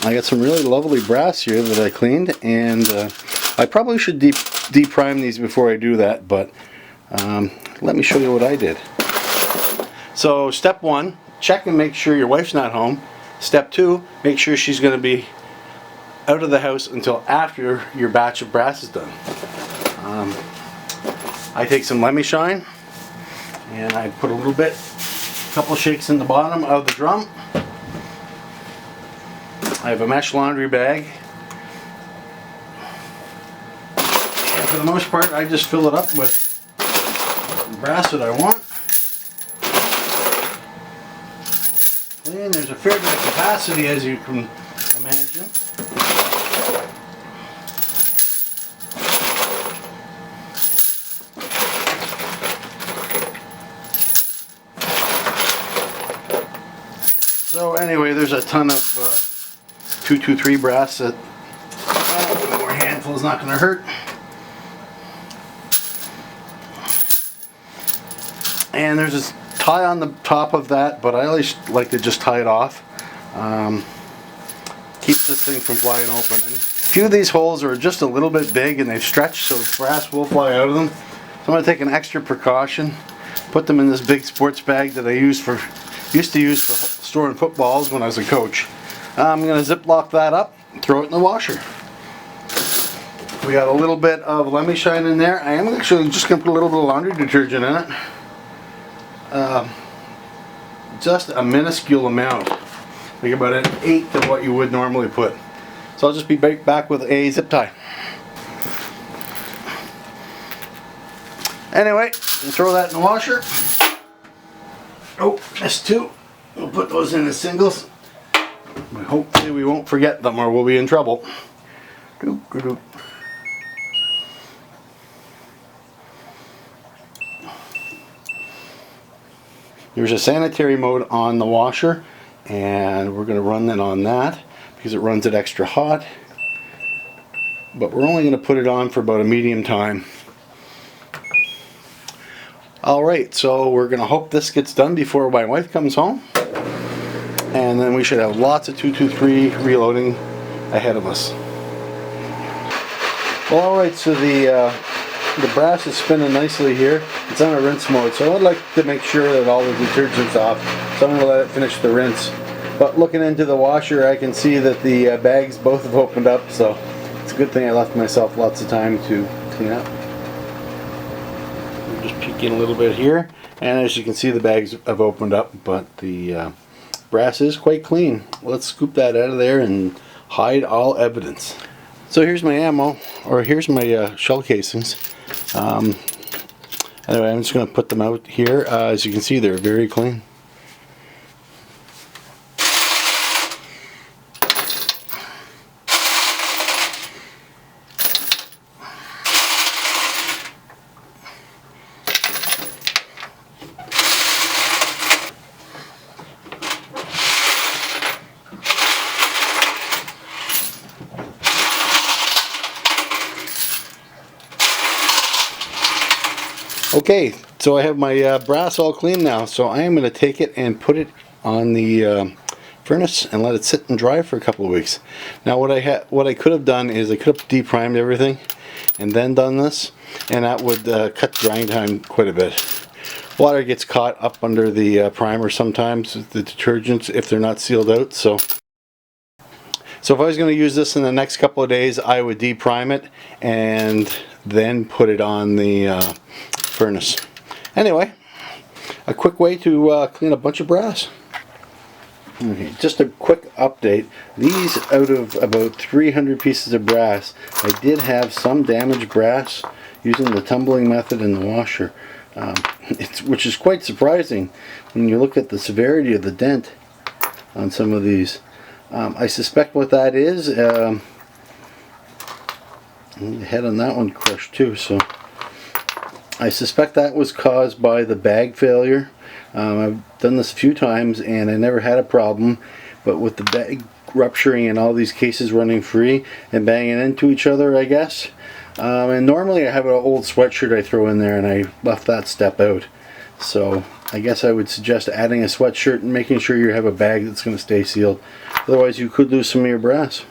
I got some really lovely brass here that I cleaned, and I probably should deprime these before I do that, but let me show you what I did. So step 1, check and make sure your wife's not home. Step 2, make sure she's going to be out of the house until after your batch of brass is done. I take some Lemmy Shine and I put a couple shakes in the bottom of the drum. I have a mesh laundry bag, and for the most part I just fill it up with the brass that I want. And there's a fair bit of capacity, as you can imagine. So anyway, there's a ton of 223 brass that one more handful is not going to hurt. And there's this tie on the top of that, but I always like to just tie it off. Keeps this thing from flying open. And a few of these holes are just a little bit big and they've stretched, so the brass will fly out of them. So I'm going to take an extra precaution, put them in this big sports bag that I used to use for storing footballs when I was a coach. I'm going to Ziploc that up and throw it in the washer. We got a little bit of Lemmy Shine in there. I am actually just going to put a little bit of laundry detergent in it. Just a minuscule amount, like about an eighth of what you would normally put. So I'll just be back with a zip tie. Anyway, throw that in the washer. Oh, missed 2. We'll put those in as singles. But hopefully we won't forget them or we'll be in trouble. There's a sanitary mode on the washer, and we're going to run it on that because it runs it extra hot. But we're only going to put it on for about a medium time. Alright, so we're going to hope this gets done before my wife comes home. And then we should have lots of 223 reloading ahead of us. Well, alright, so the brass is spinning nicely here. It's on a rinse mode, so I'd like to make sure that all the detergent's off. So I'm going to let it finish the rinse. But looking into the washer, I can see that the bags both have opened up, so it's a good thing I left myself lots of time to clean up. We'll just peek in a little bit here, and as you can see the bags have opened up, but the brass is quite clean. Let's scoop that out of there and hide all evidence. So here's my ammo, or here's my shell casings. Anyway, I'm just going to put them out here. As you can see, they're very clean. Okay, so I have my brass all clean now, so I am going to take it and put it on the furnace and let it sit and dry for a couple of weeks. Now what I could have done is I could have deprimed everything and then done this, and that would cut drying time quite a bit. Water gets caught up under the primer sometimes, the detergents, if they're not sealed out. So if I was going to use this in the next couple of days, I would deprime it and then put it on the furnace. Anyway, a quick way to clean a bunch of brass. Okay, just a quick update. These, out of about 300 pieces of brass, I did have some damaged brass using the tumbling method in the washer, which is quite surprising when you look at the severity of the dent on some of these. I suspect what that is. The head on that one crushed too, so I suspect that was caused by the bag failure. I've done this a few times and I never had a problem, but with the bag rupturing and all these cases running free and banging into each other, I guess. And normally I have an old sweatshirt I throw in there, and I left that step out. So I guess I would suggest adding a sweatshirt and making sure you have a bag that's going to stay sealed. Otherwise you could lose some of your brass.